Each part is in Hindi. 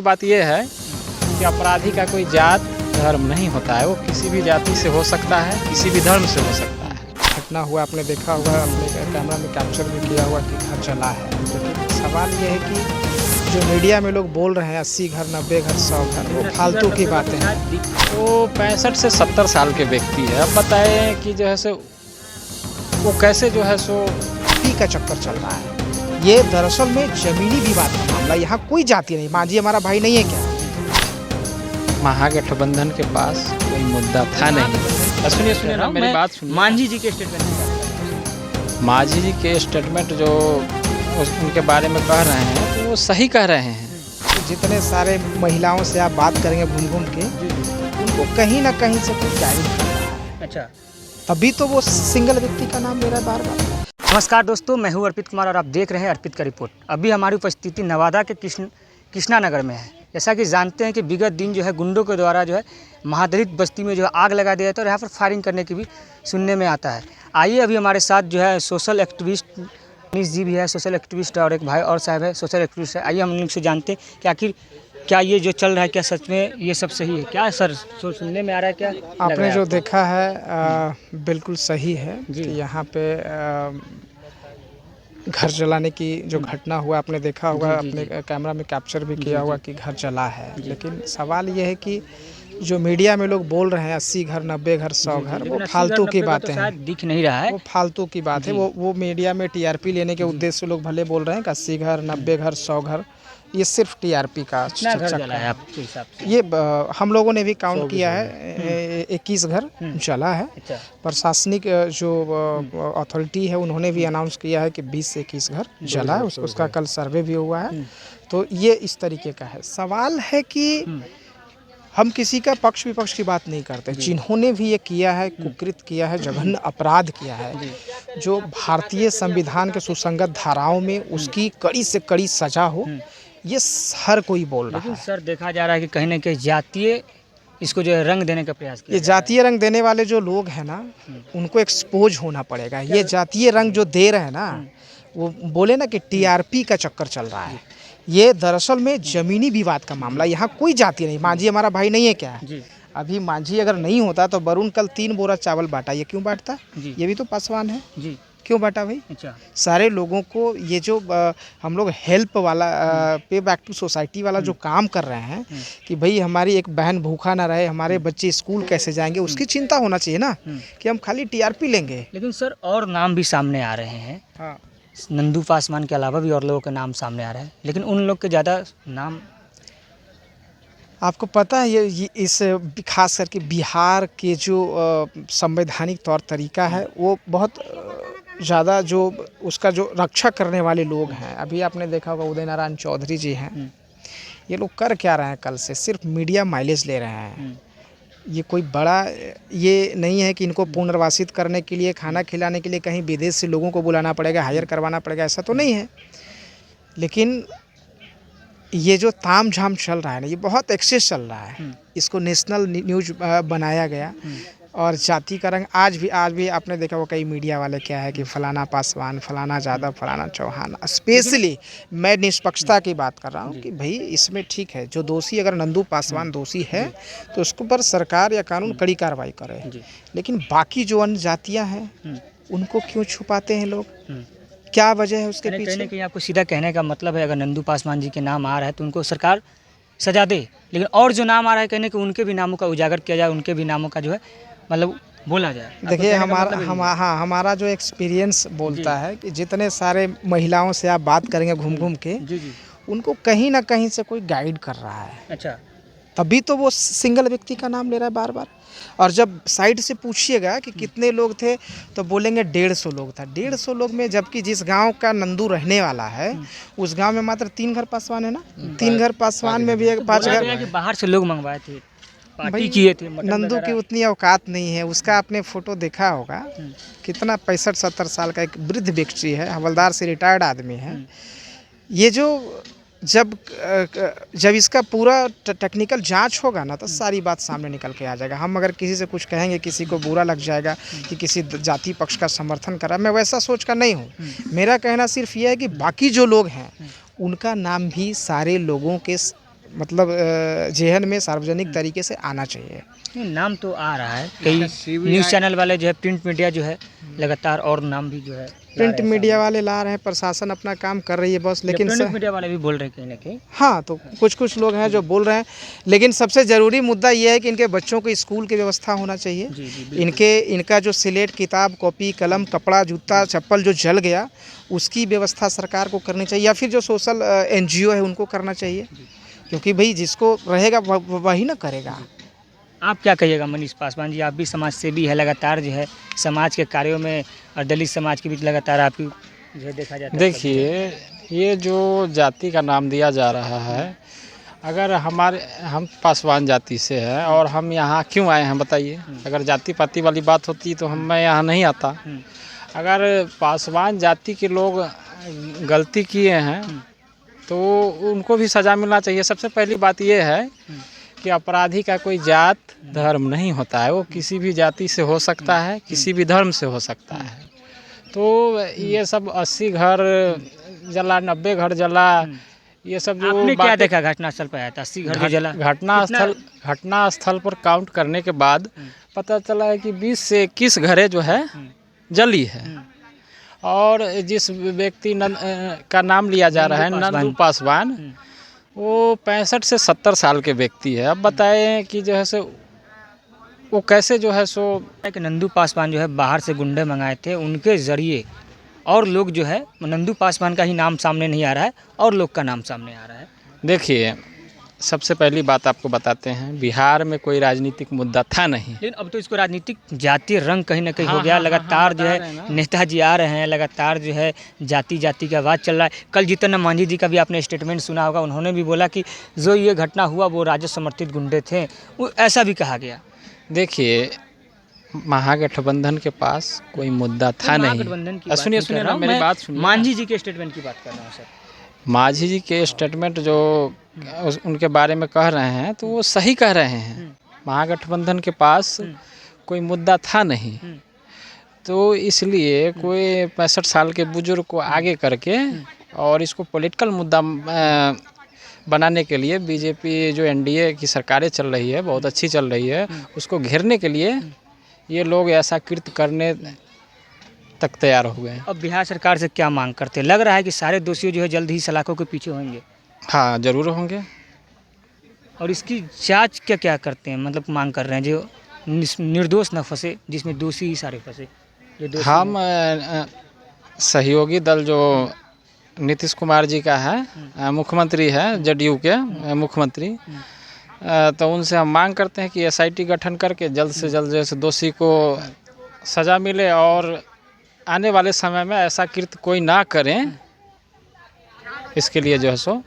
बात यह है कि अपराधी का कोई जात धर्म नहीं होता है। वो किसी भी जाति से हो सकता है, किसी भी धर्म से हो सकता है। घटना हुआ आपने देखा होगा, अपने कैमरा में कैप्चर भी किया हुआ कि घर जला है। लेकिन सवाल ये है कि जो मीडिया में लोग बोल रहे हैं 80 घर 90 घर 100 घर, वो फालतू की बातें हैं। वो 65 से 70 साल के व्यक्ति है। अब बताएं कि जो है सो वो कैसे जो है सो पी का चक्कर चल रहा है। ये दरअसल में जमीनी विवाद का मामला, यहाँ कोई जाति नहीं। मांझी हमारा भाई नहीं है क्या? महागठबंधन के पास कोई मुद्दा था नहीं। सुनिए ना, मेरी बात सुनिए। मांझी जी के स्टेटमेंट मांझी जी के स्टेटमेंट जो उनके बारे में कह रहे हैं तो वो सही कह रहे हैं। जितने सारे महिलाओं से आप बात करेंगे घूम घूम के, उनको कहीं ना कहीं से कोई गाइड कर रहा है। अच्छा, तभी तो वो सिंगल व्यक्ति का नाम ले रहा है बार बार। नमस्कार दोस्तों, मैं हूं अर्पित कुमार और आप देख रहे हैं अर्पित का रिपोर्ट। अभी हमारी उपस्थिति नवादा के कृष्णा नगर में है। जैसा कि जानते हैं कि विगत दिन जो है गुंडों के द्वारा जो है महादलित बस्ती में जो है आग लगा दिया जाता है और यहाँ पर फायरिंग करने की भी सुनने में आता है। आइए अभी हमारे साथ जो है सोशल एक्टिविस्ट मनीष जी भी है, सोशल एक्टिविस्ट, और एक भाई और साहब है सोशल एक्टिविस्ट है। आइए हम उनसे जानते हैं कि आखिर क्या ये जो चल रहा है क्या सच में ये सब सही है क्या? सर सुनने में आ रहा है क्या? आपने जो देखा है बिल्कुल सही है कि यहाँ पे घर जलाने की जो घटना हुआ आपने देखा होगा, अपने कैमरा में कैप्चर भी किया हुआ कि घर जला है। लेकिन सवाल ये है कि जो मीडिया में लोग बोल रहे हैं 80 घर 90 घर 100 घर, वो फालतू की बातें हैं। दिख नहीं रहा है, वो फालतू की बात है। वो मीडिया में टीआरपी लेने के उद्देश्य से लोग भले बोल रहे हैं कि 80 घर 90 घर 100 घर, ये सिर्फ टीआरपी का चक्कर है। आपके हिसाब से ये हम लोगों ने भी काउंट किया है, 21 घर जला है। प्रशासनिक जो अथॉरिटी है उन्होंने भी अनाउंस किया है कि 20 से 21 घर जला है। उसका कल सर्वे भी हुआ है। तो ये इस तरीके का है। सवाल है कि हम किसी का पक्ष विपक्ष की बात नहीं करते। जिन्होंने भी ये किया है, कुकृत किया है, जघन्य अपराध किया है, जो भारतीय संविधान के सुसंगत धाराओं में उसकी कड़ी से कड़ी सजा हो, ये हर कोई बोल रहा है। सर देखा जा रहा है कि कहीं ना कहीं जातीय इसको जो है रंग देने का प्रयास किया। ये जातीय रंग देने वाले जो लोग हैं ना, उनको एक्सपोज होना पड़ेगा। ये जातीय रंग जो दे रहे हैं ना, वो बोले ना कि टीआरपी का चक्कर चल रहा है। ये दरअसल में जमीनी विवाद का मामला, यहाँ कोई जाति नहीं। मांझी हमारा भाई नहीं है क्या? अभी मांझी अगर नहीं होता तो वरुण कल 3 बोरा चावल बांटा। ये क्यों बांटता? ये भी तो पासवान है जी। क्यों बांटा भाई? अच्छा, सारे लोगों को ये जो हम लोग हेल्प वाला पे बैक टू सोसाइटी वाला जो काम कर रहे हैं कि भाई हमारी एक बहन भूखा ना रहे, हमारे बच्चे स्कूल कैसे जाएंगे, उसकी चिंता होना चाहिए ना कि हम खाली टीआरपी लेंगे। लेकिन सर और नाम भी सामने आ रहे हैं। हाँ, नंदू पासवान के अलावा भी और लोगों के नाम सामने आ रहे हैं, लेकिन उन लोग के ज़्यादा नाम आपको पता है ये इस खास करके बिहार के जो संवैधानिक तौर तरीका है वो बहुत ज़्यादा जो उसका जो रक्षा करने वाले लोग हैं। अभी आपने देखा होगा उदय नारायण चौधरी जी हैं, ये लोग कर क्या रहे हैं? कल से सिर्फ मीडिया माइलेज ले रहे हैं। ये कोई बड़ा ये नहीं है कि इनको पुनर्वासित करने के लिए, खाना खिलाने के लिए कहीं विदेश से लोगों को बुलाना पड़ेगा, हायर करवाना पड़ेगा, ऐसा तो नहीं है। लेकिन ये जो ताम झाम चल रहा है ना, ये बहुत एक्सेस चल रहा है। इसको नेशनल न्यूज बनाया गया और जाति का रंग आज भी आपने देखा वो कई मीडिया वाले क्या है कि फलाना पासवान, फलाना यादव, फलाना चौहान। स्पेशली मैं निष्पक्षता की बात कर रहा हूँ कि भाई इसमें ठीक है, जो दोषी अगर नंदू पासवान दोषी है तो उसके ऊपर सरकार या कानून कड़ी कार्रवाई करे। लेकिन बाकी जो अन्य जातियाँ हैं उनको क्यों छुपाते हैं लोग? क्या वजह है उसके पीछे? कहने के आपको सीधा कहने का मतलब है अगर नंदू पासवान जी के नाम आ रहा है तो उनको सरकार सजा दे, लेकिन और जो नाम आ रहा है कहने के उनके भी नामों का उजागर किया जाए, उनके भी नामों का जो है मतलब बोला जाए। देखिए हमारा जो एक्सपीरियंस बोलता है कि जितने सारे महिलाओं से आप बात करेंगे घूम घूम के, उनको कहीं ना कहीं से कोई गाइड कर रहा है। अच्छा, तभी तो वो सिंगल व्यक्ति का नाम ले रहा है बार बार। और जब साइड से पूछिएगा कि कितने लोग थे तो बोलेंगे 150 लोग था। 150 लोग में जबकि जिस गांव का नंदू रहने वाला है उस गांव में मात्र 3 घर पासवान है ना। 3 घर पासवान में भी 5 घर बाहर से लोग मंगवाए थे, पार्टी किए थे। नंदू की उतनी औकात नहीं है। उसका आपने फोटो देखा होगा, कितना 65-70 साल का एक वृद्ध व्यक्ति है, हवलदार से रिटायर्ड आदमी है। ये जो जब इसका पूरा टेक्निकल जांच होगा ना तो सारी बात सामने निकल के आ जाएगा। हम अगर किसी से कुछ कहेंगे किसी को बुरा लग जाएगा कि किसी जाति पक्ष का समर्थन करा, मैं वैसा सोच का नहीं हूँ। मेरा कहना सिर्फ ये है कि बाकी जो लोग हैं उनका नाम भी सारे लोगों के मतलब जेहन में सार्वजनिक तरीके से आना चाहिए। नहीं, नाम तो आ रहा है, कई न्यूज़ चैनल वाले जो है, प्रिंट मीडिया जो है लगातार और नाम भी जो है ला प्रिंट रहे हैं मीडिया सामने। वाले ला रहे हैं, प्रशासन अपना काम कर रही है बस, लेकिन इलेक्ट्रॉनिक मीडिया वाले भी बोल रहे हैं कहीं ना कहीं। हाँ, तो कुछ लोग हैं जो बोल रहे हैं, लेकिन सबसे ज़रूरी मुद्दा ये है कि इनके बच्चों को स्कूल की व्यवस्था होना चाहिए। जी जी बिल्कुल। इनका जो स्लेट, किताब, कॉपी, कलम, कपड़ा, जूता, चप्पल जो जल गया, उसकी व्यवस्था सरकार को करनी चाहिए, या फिर जो सोशल NGO है उनको करना चाहिए, क्योंकि भाई जिसको रहेगा वही ना करेगा। आप क्या कहिएगा मनीष पासवान जी, आप भी समाज सेवी है, लगातार जो है समाज के कार्यों में और दलित समाज के बीच लगातार आपकी जो है देखा जाता है। देखिए, ये जो जाति का नाम दिया जा रहा है, अगर हम पासवान जाति से हैं और हम यहाँ क्यों आए हैं बताइए। अगर जाति पाति वाली बात होती तो मैं यहाँ नहीं आता। अगर पासवान जाति के लोग गलती किए हैं तो उनको भी सज़ा मिलना चाहिए। सबसे पहली बात ये है कि अपराधी का कोई जात धर्म नहीं होता है, वो किसी भी जाति से हो सकता है, किसी भी धर्म से हो सकता है। तो ये सब 80 घर जला, 90 घर जला, ये सब जो आपने क्या देखा घटनास्थल पर आया था? 80 घर जो जला। घटनास्थल पर काउंट करने के बाद पता चला है कि 20 से 21 घरें जो है जली है। और जिस व्यक्ति का नाम लिया जा रहा है, नंदू पासवान, वो 65 से 70 साल के व्यक्ति है। अब बताएं कि जो है सो वो कैसे जो है सो कि नंदू पासवान जो है बाहर से गुंडे मंगाए थे, उनके ज़रिए और लोग जो है, नंदू पासवान का ही नाम सामने नहीं आ रहा है और लोग का नाम सामने आ रहा है। देखिए, सबसे पहली बात आपको बताते हैं, बिहार में कोई राजनीतिक मुद्दा था नहीं। लेकिन अब तो इसको राजनीतिक जातीय रंग कहीं ना कहीं हो गया। लगातार जो है नेताजी आ रहे हैं, लगातार जो है जाति का आवाज़ चल रहा है। कल जीतन राम मांझी जी का भी आपने स्टेटमेंट सुना होगा, उन्होंने भी बोला कि जो ये घटना हुआ वो राजद समर्थित गुंडे थे, वो ऐसा भी कहा गया। देखिए, महागठबंधन के पास कोई मुद्दा था नहीं। सुनिए ना, मेरी बात सुनिए। मांझी जी के स्टेटमेंट की बात कर रहा हूँ सर। मांझी जी के स्टेटमेंट जो उनके बारे में कह रहे हैं तो वो सही कह रहे हैं। महागठबंधन के पास कोई मुद्दा था नहीं, तो इसलिए कोई 65 साल के बुजुर्ग को आगे करके और इसको पॉलिटिकल मुद्दा बनाने के लिए बीजेपी जो NDA की सरकारें चल रही है, बहुत अच्छी चल रही है, उसको घेरने के लिए ये लोग ऐसा कृत्य करने तक तैयार हो गए। अब बिहार सरकार से क्या मांग करते हैं? लग रहा है कि सारे दोषी जो है जल्द ही सलाखों के पीछे होंगे। हाँ, ज़रूर होंगे। और इसकी जांच क्या क्या करते हैं, मतलब मांग कर रहे हैं जो निर्दोष न फंसे, जिसमें दोषी ही सारे फंसे। हम सहयोगी दल जो नीतीश कुमार जी का है, मुख्यमंत्री है, JDU के मुख्यमंत्री, तो उनसे हम मांग करते हैं कि SIT गठन करके जल्द से जल्द जैसे दोषी को सज़ा मिले और आने वाले समय में ऐसा कृत्य कोई ना करें, इसके लिए जो है सो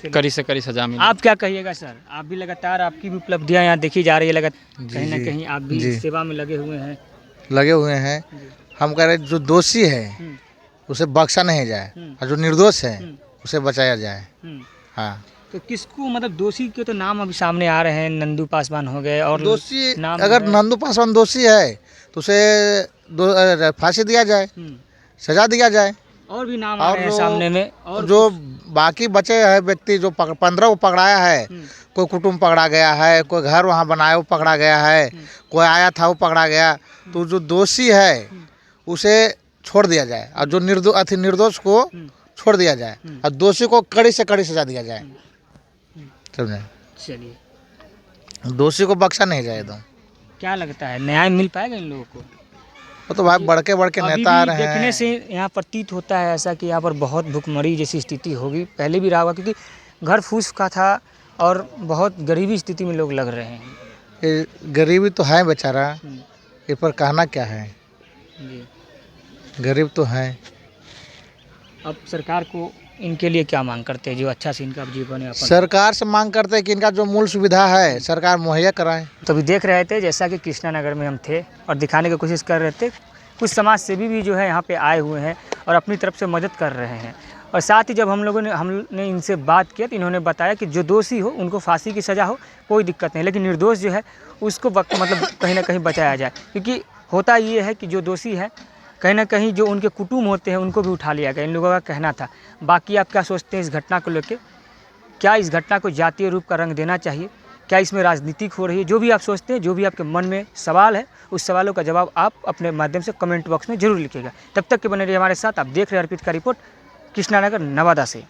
कड़ी से कड़ी सजा मिले। आप क्या कहिएगा सर? आप भी लगातार, आपकी भी उपलब्धियां यहाँ देखी जा रही है, लगातार कहीं ना कहीं आप भी सेवा में लगे हुए हैं। हम कह रहे जो दोषी है उसे बख्शा नहीं जाए और जो निर्दोष है उसे बचाया जाए। हाँ, तो किसको, मतलब दोषी के तो नाम अभी सामने आ रहे हैं, नंदू पासवान हो गए, और दोषी नाम अगर नंदू पासवान दोषी है तो उसे फांसी दिया जाए, सजा दिया जाए। और भी नाम आ रहे हैं सामने में। और जो बाकी बचे हैं व्यक्ति, जो 15 को पकड़ाया है, कोई कुटुंब पकड़ा गया है, कोई घर वहाँ बनाया वो पकड़ा गया है, कोई आया था वो पकड़ा गया, तो जो दोषी है उसे छोड़ दिया जाए और जो निर्दोष को छोड़ दिया जाए और दोषी को कड़ी से कड़ी सजा दिया जाए। समझे? चलिए, दोषी को बख्शा नहीं जाए। तो क्या लगता है न्याय मिल पाएगा इन लोगों को? वो तो भाई बढ़ के नेता आ रहे हैं। देखने से यहाँ प्रतीत होता है ऐसा कि यहाँ पर बहुत भुखमरी जैसी स्थिति होगी, पहले भी रहा होगा, क्योंकि घर फूस का था और बहुत गरीबी स्थिति में लोग लग रहे हैं। ये गरीबी तो है बेचारा, इस पर कहना क्या है, गरीब तो है। अब सरकार को इनके लिए क्या मांग करते हैं, जो अच्छा से इनका जीवन यापन? सरकार से मांग करते हैं कि इनका जो मूल सुविधा है सरकार मुहैया कराए। तो अभी देख रहे थे जैसा कि कृष्णा नगर में हम थे और दिखाने की कोशिश कर रहे थे, कुछ समाज सेवी भी जो है यहाँ पे आए हुए हैं और अपनी तरफ से मदद कर रहे हैं। और साथ ही जब हमने इनसे बात किया तो इन्होंने बताया कि जो दोषी हो उनको फांसी की सज़ा हो, कोई दिक्कत नहीं, लेकिन निर्दोष जो है उसको मतलब कहीं ना कहीं बचाया जाए। क्योंकि होता ये है कि जो दोषी है कहीं ना कहीं जो उनके कुटुंब होते हैं उनको भी उठा लिया गया, इन लोगों का कहना था। बाकी आप क्या सोचते हैं इस घटना को लेकर? क्या इस घटना को जातीय रूप का रंग देना चाहिए, क्या इसमें राजनीतिक हो रही है। जो भी आप सोचते हैं, जो भी आपके मन में सवाल है, उस सवालों का जवाब आप अपने माध्यम से कमेंट बॉक्स में जरूर लिखिएगा। तब तक के बने रहिए हमारे साथ। आप देख रहे हैं अर्पित का रिपोर्ट, कृष्णानगर नवादा से।